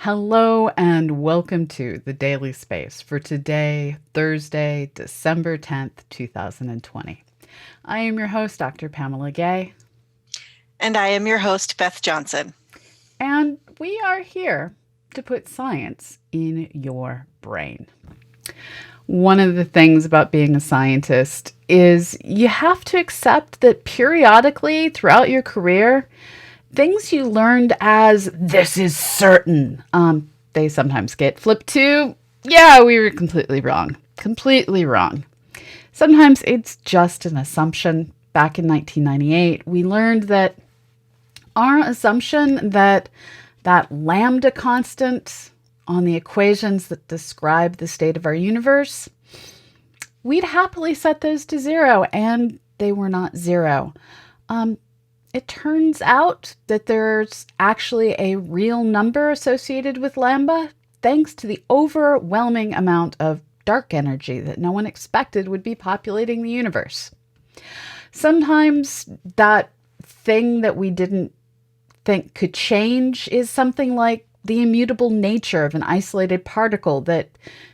Hello and welcome to the Daily Space for today, Thursday, December 10th, 2020. I am your host, Dr. Pamela Gay. And I am your host, Beth Johnson. And we are here to put science in your brain. One of the things about being a scientist is you have to accept that periodically throughout your career, things you learned as this is certain, they sometimes get flipped to, yeah, we were completely wrong. Completely wrong. Sometimes it's just an assumption. Back in 1998, we learned that our assumption that lambda constant on the equations that describe the state of our universe, we'd happily set those to zero, and they were not zero. It turns out that there's actually a real number associated with lambda, thanks to the overwhelming amount of dark energy that no one expected would be populating the universe. Sometimes that thing that we didn't think could change is something like the immutable nature of an isolated particle that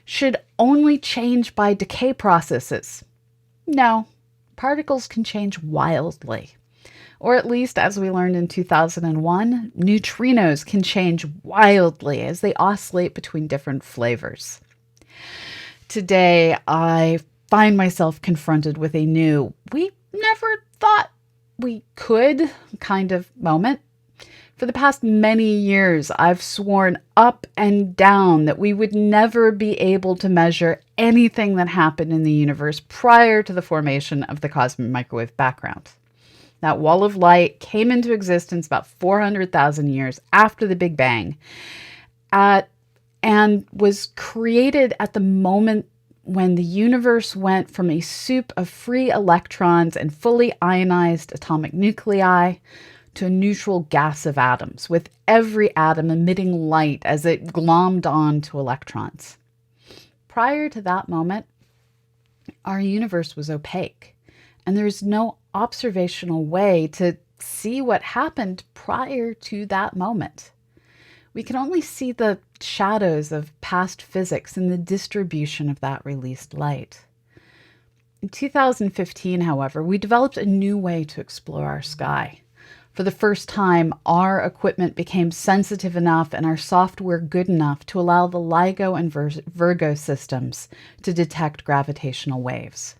should only change by decay processes. No, particles can change wildly. Or at least, as we learned in 2001, neutrinos can change wildly as they oscillate between different flavors. Today, I find myself confronted with a new, we never thought we could kind of moment. For the past many years, I've sworn up and down that we would never be able to measure anything that happened in the universe prior to the formation of the cosmic microwave background. That wall of light came into existence about 400,000 years after the Big Bang and was created at the moment when the universe went from a soup of free electrons and fully ionized atomic nuclei to a neutral gas of atoms, with every atom emitting light as it glommed on to electrons. Prior to that moment, our universe was opaque, and there's no observational way to see what happened prior to that moment. We can only see the shadows of past physics in the distribution of that released light. In 2015, however, we developed a new way to explore our sky. For the first time, our equipment became sensitive enough and our software good enough to allow the LIGO and Virgo systems to detect gravitational waves.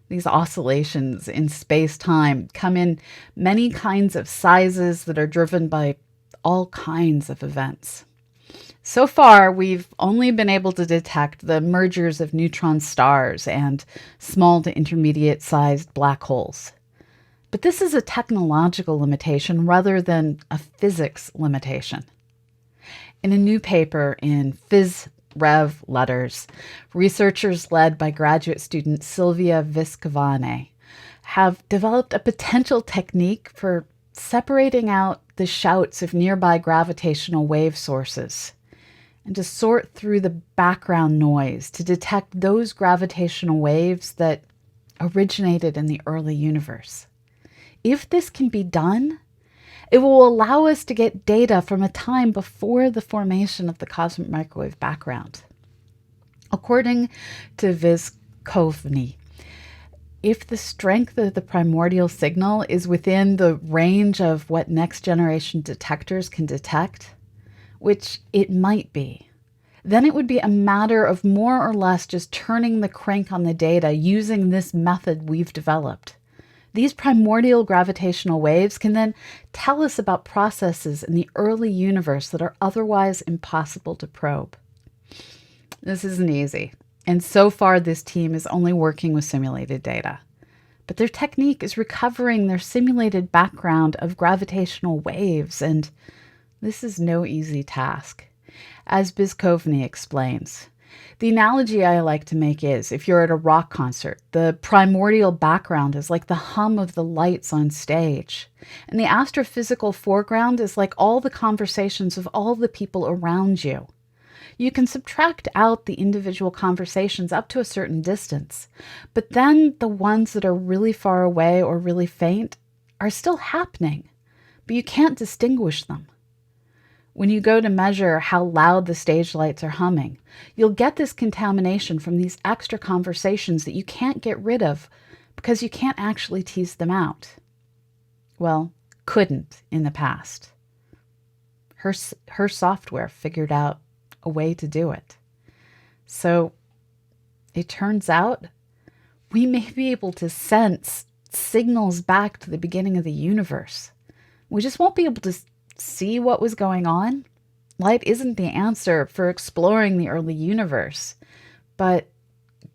These oscillations in space-time come in many kinds of sizes that are driven by all kinds of events. So far, we've only been able to detect the mergers of neutron stars and small to intermediate-sized black holes. But this is a technological limitation rather than a physics limitation. In a new paper in Phys Rev Letters, researchers led by graduate student Silvia Viscovane have developed a potential technique for separating out the shouts of nearby gravitational wave sources and to sort through the background noise to detect those gravitational waves that originated in the early universe. If this can be done, it will allow us to get data from a time before the formation of the cosmic microwave background. According to Viscovane, if the strength of the primordial signal is within the range of what next generation detectors can detect, which it might be, then it would be a matter of more or less just turning the crank on the data using this method we've developed. These primordial gravitational waves can then tell us about processes in the early universe that are otherwise impossible to probe. This isn't easy, and so far this team is only working with simulated data. But their technique is recovering their simulated background of gravitational waves, and this is no easy task. As Biscovny explains, the analogy I like to make is, if you're at a rock concert, the primordial background is like the hum of the lights on stage, and the astrophysical foreground is like all the conversations of all the people around you. You can subtract out the individual conversations up to a certain distance, but then the ones that are really far away or really faint are still happening, but you can't distinguish them. When you go to measure how loud the stage lights are humming, you'll get this contamination from these extra conversations that you can't get rid of because you can't actually tease them out. Well, couldn't in the past. Her software figured out a way to do it. So it turns out we may be able to sense signals back to the beginning of the universe. We just won't be able to see what was going on. Light isn't the answer for exploring the early universe, but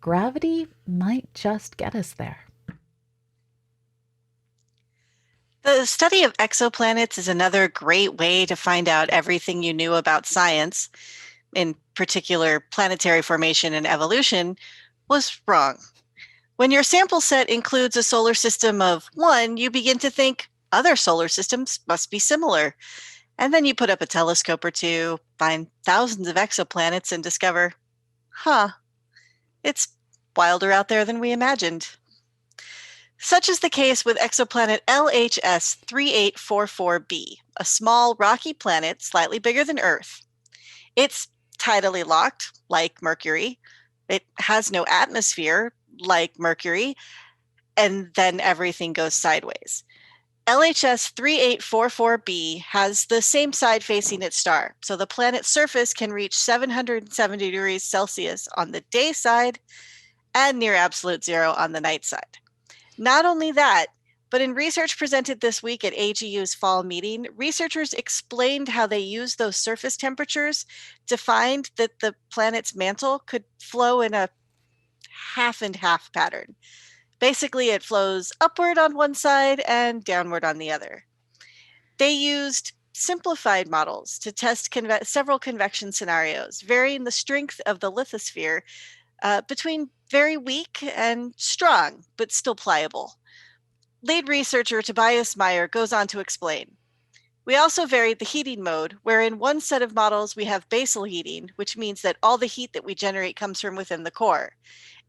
gravity might just get us there. The study of exoplanets is another great way to find out everything you knew about science, in particular planetary formation and evolution, was wrong. When your sample set includes a solar system of one, you begin to think other solar systems must be similar. And then you put up a telescope or two, find thousands of exoplanets, and discover, it's wilder out there than we imagined. Such is the case with exoplanet LHS 3844b, a small rocky planet slightly bigger than Earth. It's tidally locked, like Mercury. It has no atmosphere, like Mercury, and then everything goes sideways. LHS 3844b has the same side facing its star, so the planet's surface can reach 770 degrees Celsius on the day side and near absolute zero on the night side. Not only that, but in research presented this week at AGU's fall meeting, researchers explained how they used those surface temperatures to find that the planet's mantle could flow in a half and half pattern. Basically, it flows upward on one side and downward on the other. They used simplified models to test several convection scenarios, varying the strength of the lithosphere between very weak and strong, but still pliable. Lead researcher Tobias Meyer goes on to explain. We also varied the heating mode, where in one set of models we have basal heating, which means that all the heat that we generate comes from within the core.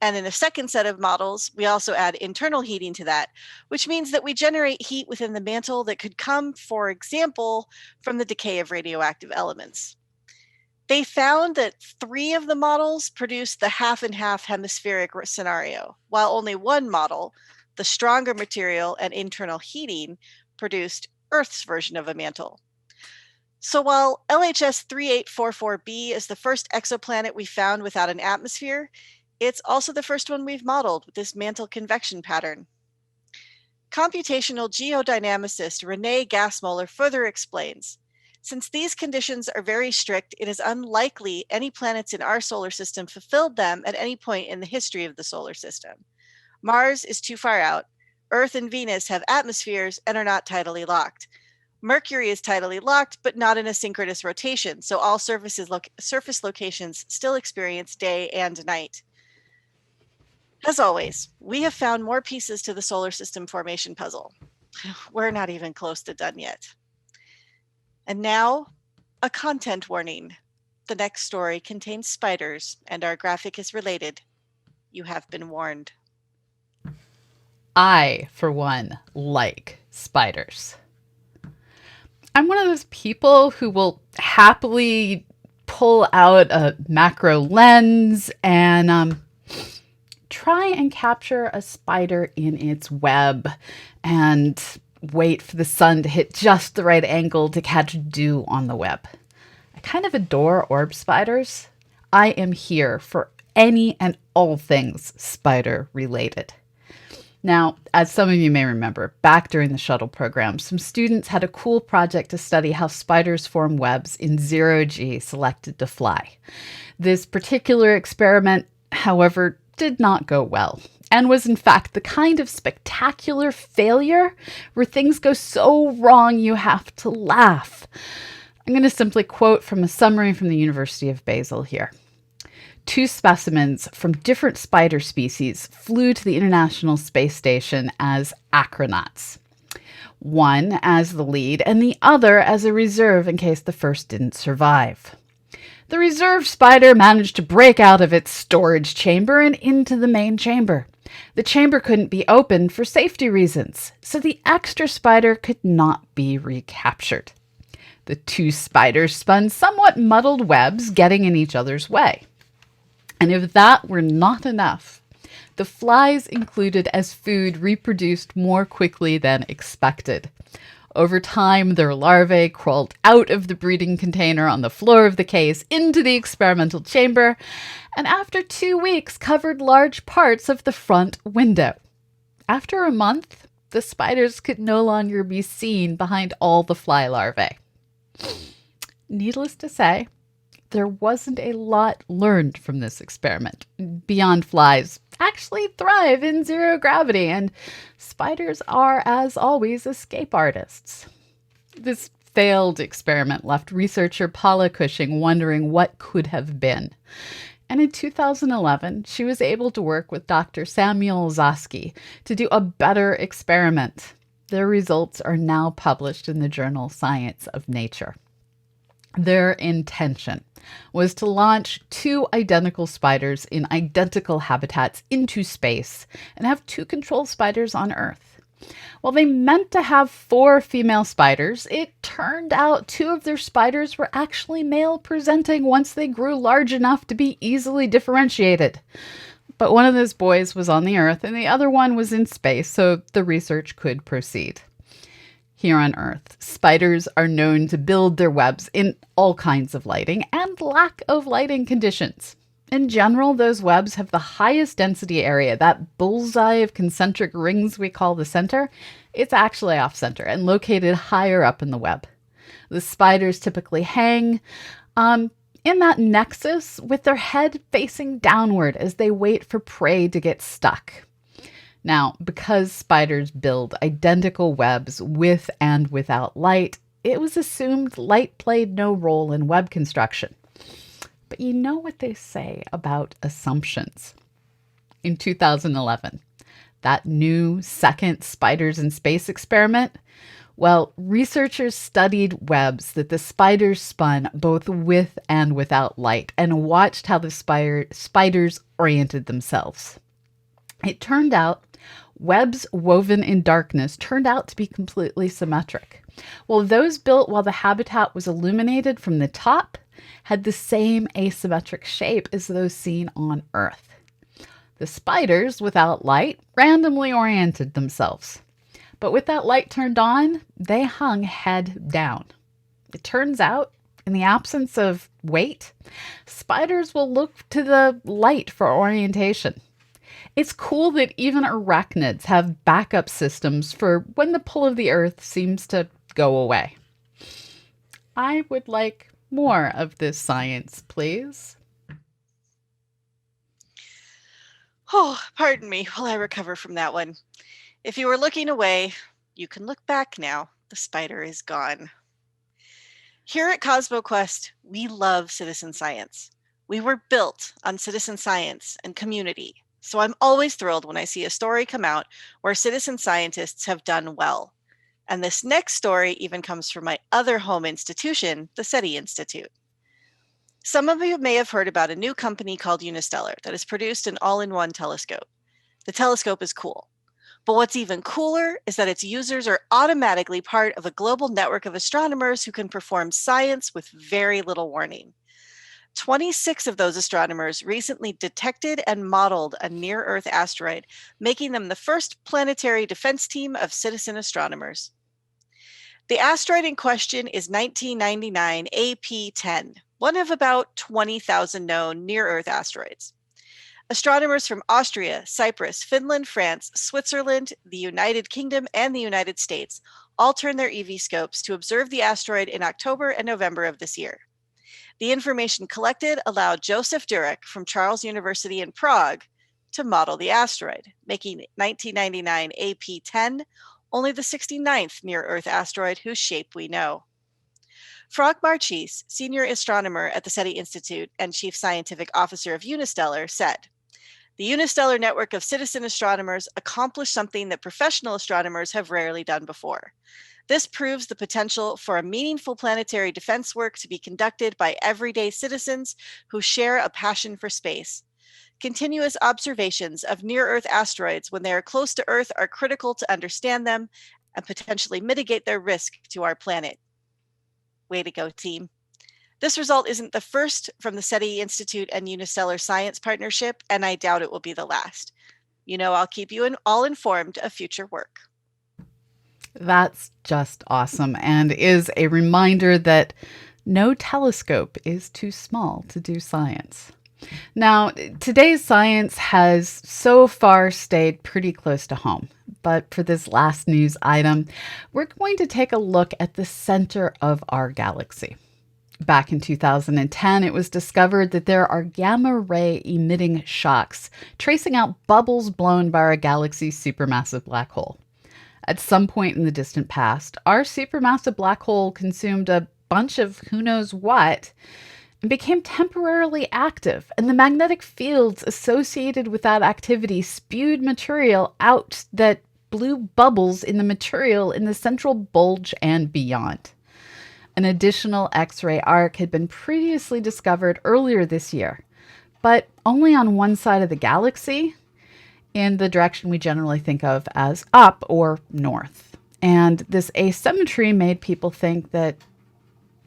And in a second set of models, we also add internal heating to that, which means that we generate heat within the mantle that could come, for example, from the decay of radioactive elements. They found that 3 of the models produced the half and half hemispheric scenario, while only one model, the stronger material and internal heating, produced Earth's version of a mantle. So while LHS 3844b is the first exoplanet we found without an atmosphere, it's also the first one we've modeled with this mantle convection pattern. Computational geodynamicist Renee Gassmoller further explains, since these conditions are very strict, it is unlikely any planets in our solar system fulfilled them at any point in the history of the solar system. Mars is too far out. Earth and Venus have atmospheres and are not tidally locked. Mercury is tidally locked, but not in a synchronous rotation, so all surface locations still experience day and night. As always, we have found more pieces to the solar system formation puzzle. We're not even close to done yet. And now, a content warning. The next story contains spiders, and our graphic is related. You have been warned. I, for one, like spiders. I'm one of those people who will happily pull out a macro lens and try and capture a spider in its web and wait for the sun to hit just the right angle to catch dew on the web. I kind of adore orb spiders. I am here for any and all things spider related. Now, as some of you may remember, back during the shuttle program, some students had a cool project to study how spiders form webs in zero-G selected to fly. This particular experiment, however, did not go well, and was in fact the kind of spectacular failure where things go so wrong you have to laugh. I'm going to simply quote from a summary from the University of Basel here. 2 specimens from different spider species flew to the International Space Station as acronauts. One as the lead and the other as a reserve in case the first didn't survive. The reserve spider managed to break out of its storage chamber and into the main chamber. The chamber couldn't be opened for safety reasons, so the extra spider could not be recaptured. The two spiders spun somewhat muddled webs, getting in each other's way. And if that were not enough, the flies included as food reproduced more quickly than expected. Over time, their larvae crawled out of the breeding container on the floor of the case into the experimental chamber, and after 2 weeks covered large parts of the front window. After a month, the spiders could no longer be seen behind all the fly larvae. Needless to say, there wasn't a lot learned from this experiment, beyond flies actually thrive in zero gravity, and spiders are, as always, escape artists. This failed experiment left researcher Paula Cushing wondering what could have been. And in 2011, she was able to work with Dr. Samuel Zosky to do a better experiment. Their results are now published in the journal Science of Nature. Their intention was to launch two identical spiders in identical habitats into space and have two control spiders on Earth. While they meant to have 4 female spiders, it turned out 2 of their spiders were actually male presenting once they grew large enough to be easily differentiated. But one of those boys was on the Earth and the other one was in space, so the research could proceed. Here on Earth, spiders are known to build their webs in all kinds of lighting and lack of lighting conditions. In general, those webs have the highest density area. That bullseye of concentric rings we call the center, it's actually off-center and located higher up in the web. The spiders typically hang in that nexus with their head facing downward as they wait for prey to get stuck. Now, because spiders build identical webs with and without light, it was assumed light played no role in web construction. But you know what they say about assumptions. In 2011, that new second Spiders in Space experiment, well, researchers studied webs that the spiders spun both with and without light and watched how the spiders oriented themselves. It turned out webs woven in darkness turned out to be completely symmetric, while those built while the habitat was illuminated from the top had the same asymmetric shape as those seen on Earth. The spiders, without light, randomly oriented themselves. But with that light turned on, they hung head down. It turns out, in the absence of weight, spiders will look to the light for orientation. It's cool that even arachnids have backup systems for when the pull of the Earth seems to go away. I would like more of this science, please. Oh, pardon me while I recover from that one. If you were looking away, you can look back now. The spider is gone. Here at CosmoQuest, we love citizen science. We were built on citizen science and community. So I'm always thrilled when I see a story come out where citizen scientists have done well. And this next story even comes from my other home institution, the SETI Institute. Some of you may have heard about a new company called Unistellar that has produced an all-in-one telescope. The telescope is cool. But what's even cooler is that its users are automatically part of a global network of astronomers who can perform science with very little warning. 26 of those astronomers recently detected and modeled a near-Earth asteroid, making them the first planetary defense team of citizen astronomers. The asteroid in question is 1999 AP10, one of about 20,000 known near-Earth asteroids. Astronomers from Austria, Cyprus, Finland, France, Switzerland, the United Kingdom, and the United States all turned their EV scopes to observe the asteroid in October and November of this year. The information collected allowed Josef Durek from Charles University in Prague to model the asteroid, making 1999 AP10 only the 69th near-Earth asteroid whose shape we know. Frank Marchis, senior astronomer at the SETI Institute and chief scientific officer of Unistellar, said, "The Unistellar network of citizen astronomers accomplished something that professional astronomers have rarely done before. This proves the potential for a meaningful planetary defense work to be conducted by everyday citizens who share a passion for space. Continuous observations of near-Earth asteroids when they are close to Earth are critical to understand them and potentially mitigate their risk to our planet." Way to go, team. This result isn't the first from the SETI Institute and Unistellar Science Partnership, and I doubt it will be the last. You know, I'll keep you all informed of future work. That's just awesome and is a reminder that no telescope is too small to do science. Now, today's science has so far stayed pretty close to home, but for this last news item, we're going to take a look at the center of our galaxy. Back in 2010, it was discovered that there are gamma ray emitting shocks tracing out bubbles blown by our galaxy's supermassive black hole. At some point in the distant past, our supermassive black hole consumed a bunch of who knows what and became temporarily active, and the magnetic fields associated with that activity spewed material out that blew bubbles in the material in the central bulge and beyond. An additional X-ray arc had been previously discovered earlier this year, but only on one side of the galaxy, in the direction we generally think of as up or north. And this asymmetry made people think that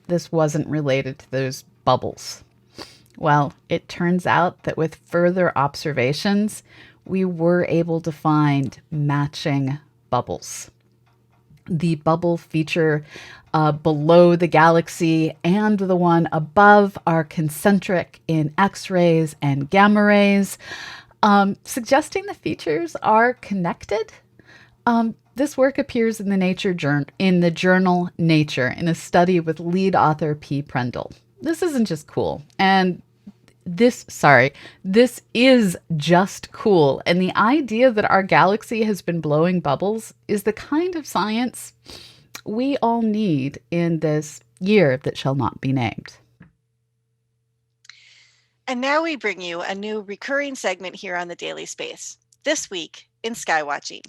this wasn't related to those bubbles. Well, it turns out that with further observations, we were able to find matching bubbles. The bubble feature below the galaxy and the one above are concentric in X-rays and gamma rays, suggesting the features are connected. This work appears in the journal Nature in a study with lead author P. Prendel. This isn't just cool, and this is just cool. And the idea that our galaxy has been blowing bubbles is the kind of science we all need in this year that shall not be named. And now we bring you a new recurring segment here on the Daily Space. This week in Skywatching.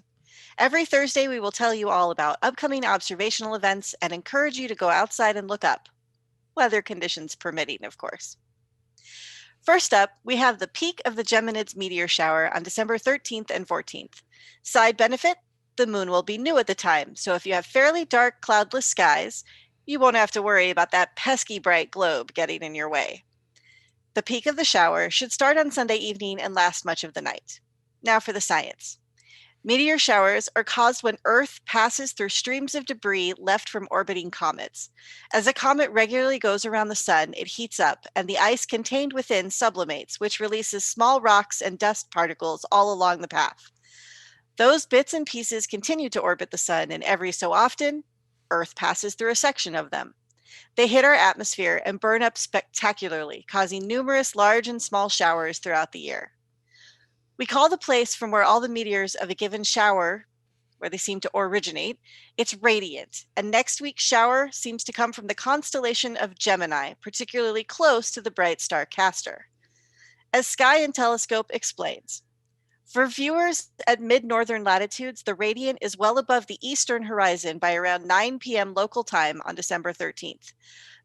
Every Thursday, we will tell you all about upcoming observational events and encourage you to go outside and look up. Weather conditions permitting, of course. First up, we have the peak of the Geminids meteor shower on December 13th and 14th. Side benefit, the moon will be new at the time, so if you have fairly dark, cloudless skies, you won't have to worry about that pesky bright globe getting in your way. The peak of the shower should start on Sunday evening and last much of the night. Now for the science. Meteor showers are caused when Earth passes through streams of debris left from orbiting comets. As a comet regularly goes around the sun, it heats up, and the ice contained within sublimates, which releases small rocks and dust particles all along the path. Those bits and pieces continue to orbit the sun, and every so often, Earth passes through a section of them. They hit our atmosphere and burn up spectacularly, causing numerous large and small showers throughout the year. We call the place from where all the meteors of a given shower, where they seem to originate, it's radiant, and next week's shower seems to come from the constellation of Gemini, particularly close to the bright star Castor. As Sky and Telescope explains, for viewers at mid-northern latitudes, the radiant is well above the eastern horizon by around 9 p.m. local time on December 13th.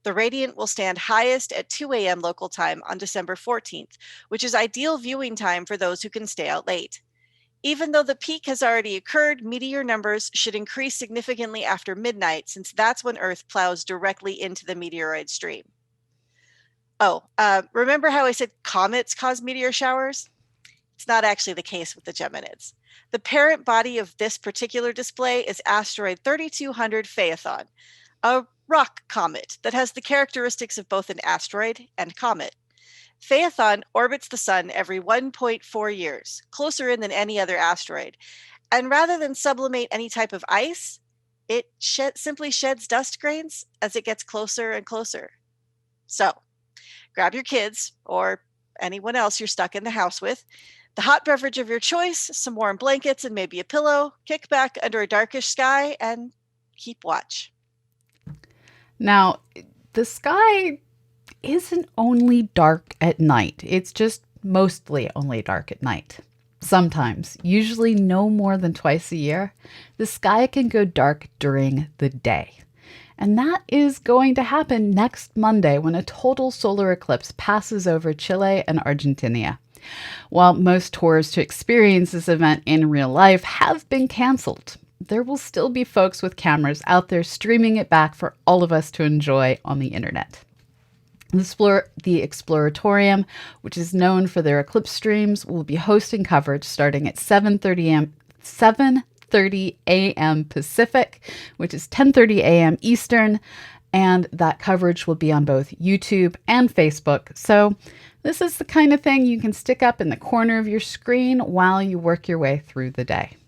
The radiant will stand highest at 2 a.m. local time on December 14th, which is ideal viewing time for those who can stay out late. Even though the peak has already occurred, meteor numbers should increase significantly after midnight, since that's when Earth plows directly into the meteoroid stream. Remember how I said comets cause meteor showers? It's not actually the case with the Geminids. The parent body of this particular display is asteroid 3200 Phaethon, a rock comet that has the characteristics of both an asteroid and comet. Phaethon orbits the sun every 1.4 years, closer in than any other asteroid. And rather than sublimate any type of ice, it simply sheds dust grains as it gets closer and closer. So, grab your kids or anyone else you're stuck in the house with, the hot beverage of your choice, some warm blankets, and maybe a pillow, kick back under a darkish sky, and keep watch. Now, the sky isn't only dark at night. It's just mostly only dark at night. Sometimes, usually no more than twice a year, the sky can go dark during the day. And that is going to happen next Monday when a total solar eclipse passes over Chile and Argentina. While most tours to experience this event in real life have been canceled, there will still be folks with cameras out there streaming it back for all of us to enjoy on the internet. The Exploratorium, which is known for their eclipse streams, will be hosting coverage starting at 7:30 a.m. Pacific, which is 10:30 a.m. Eastern, and that coverage will be on both YouTube and Facebook. So this is the kind of thing you can stick up in the corner of your screen while you work your way through the day.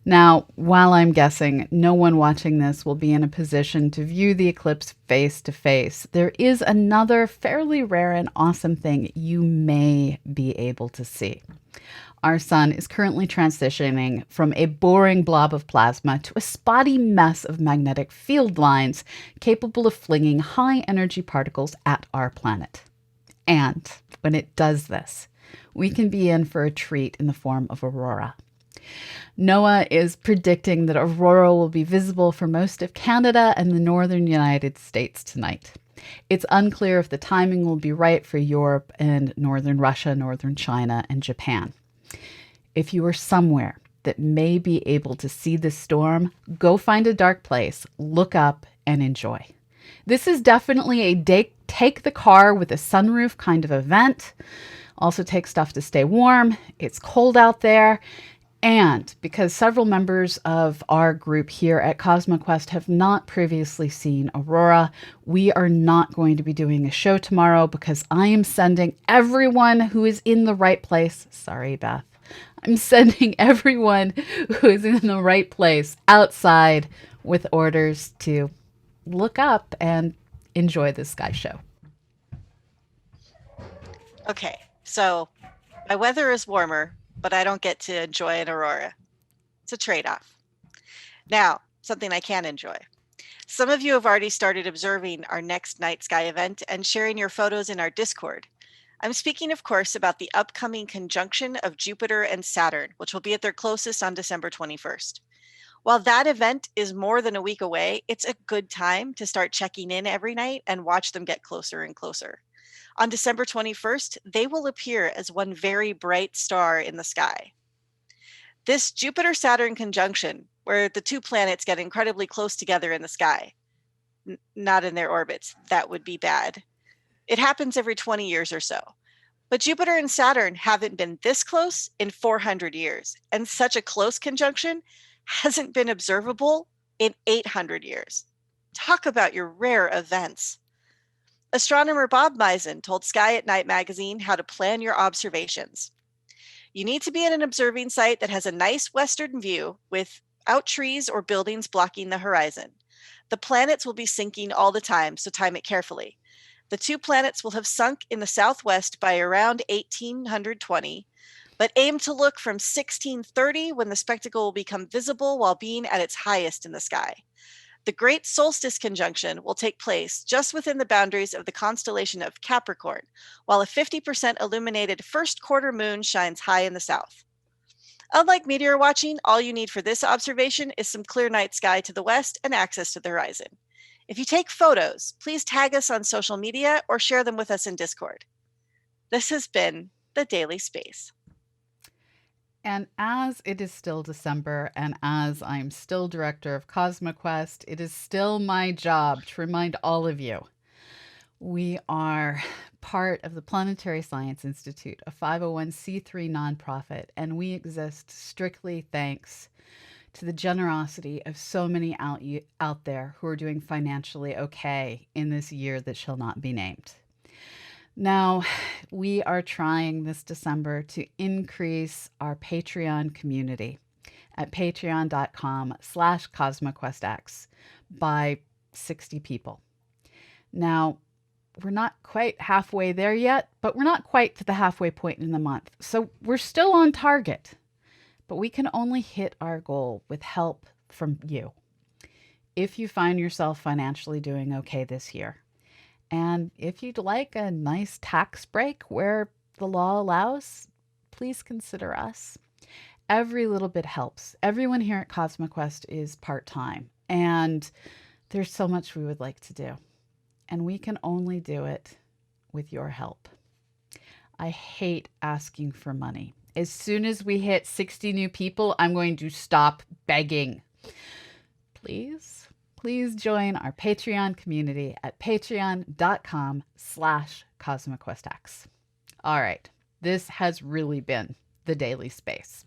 Now, while I'm guessing no one watching this will be in a position to view the eclipse face to face, there is another fairly rare and awesome thing you may be able to see. Our sun is currently transitioning from a boring blob of plasma to a spotty mess of magnetic field lines capable of flinging high-energy particles at our planet. And when it does this, we can be in for a treat in the form of Aurora. NOAA is predicting that Aurora will be visible for most of Canada and the northern United States tonight. It's unclear if the timing will be right for Europe and northern Russia, northern China, and Japan. If you are somewhere that may be able to see this storm, go find a dark place, look up, and enjoy. This is definitely a take the car with a sunroof kind of event. Also take stuff to stay warm. It's cold out there. And because several members of our group here at CosmoQuest have not previously seen Aurora, we are not going to be doing a show tomorrow because I am sending everyone who is in the right place. Sorry, Beth. I'm sending everyone who is in the right place outside with orders to look up and enjoy this sky show. Okay, so my weather is warmer, but I don't get to enjoy an aurora. It's a trade-off. Now, something I can enjoy. Some of you have already started observing our next night sky event and sharing your photos in our Discord. I'm speaking, of course, about the upcoming conjunction of Jupiter and Saturn, which will be at their closest on December 21st. While that event is more than a week away, it's a good time to start checking in every night and watch them get closer and closer. On December 21st, they will appear as one very bright star in the sky. This Jupiter-Saturn conjunction, where the two planets get incredibly close together in the sky, not in their orbits, that would be bad. It happens every 20 years or so. But Jupiter and Saturn haven't been this close in 400 years, and such a close conjunction hasn't been observable in 800 years. Talk about your rare events. Astronomer Bob Misen told Sky at Night magazine how to plan your observations. You need to be at an observing site that has a nice western view without trees or buildings blocking the horizon. The planets will be sinking all the time, so time it carefully. The two planets will have sunk in the southwest by around 1820, but aim to look from 1630 when the spectacle will become visible while being at its highest in the sky. The Great Solstice conjunction will take place just within the boundaries of the constellation of Capricorn, while a 50% illuminated first quarter moon shines high in the south. Unlike meteor watching, all you need for this observation is some clear night sky to the west and access to the horizon. If you take photos, please tag us on social media or share them with us in Discord. This has been the Daily Space. And as it is still December, and as I'm still director of CosmoQuest, it is still my job to remind all of you we are part of the Planetary Science Institute, a 501c3 nonprofit, and we exist strictly thanks to the generosity of so many out there who are doing financially okay in this year that shall not be named. Now, we are trying this December to increase our Patreon community at patreon.com/CosmoQuestX by 60 people. Now, we're not quite halfway there yet, but we're not quite to the halfway point in the month. So we're still on target, but we can only hit our goal with help from you. If you find yourself financially doing okay this year, and if you'd like a nice tax break where the law allows, please consider us. Every little bit helps. Everyone here at CosmoQuest is part-time, and there's so much we would like to do. And we can only do it with your help. I hate asking for money. As soon as we hit 60 new people, I'm going to stop begging. Please join our Patreon community at patreon.com/CosmoQuestX. All right, this has really been the Daily Space.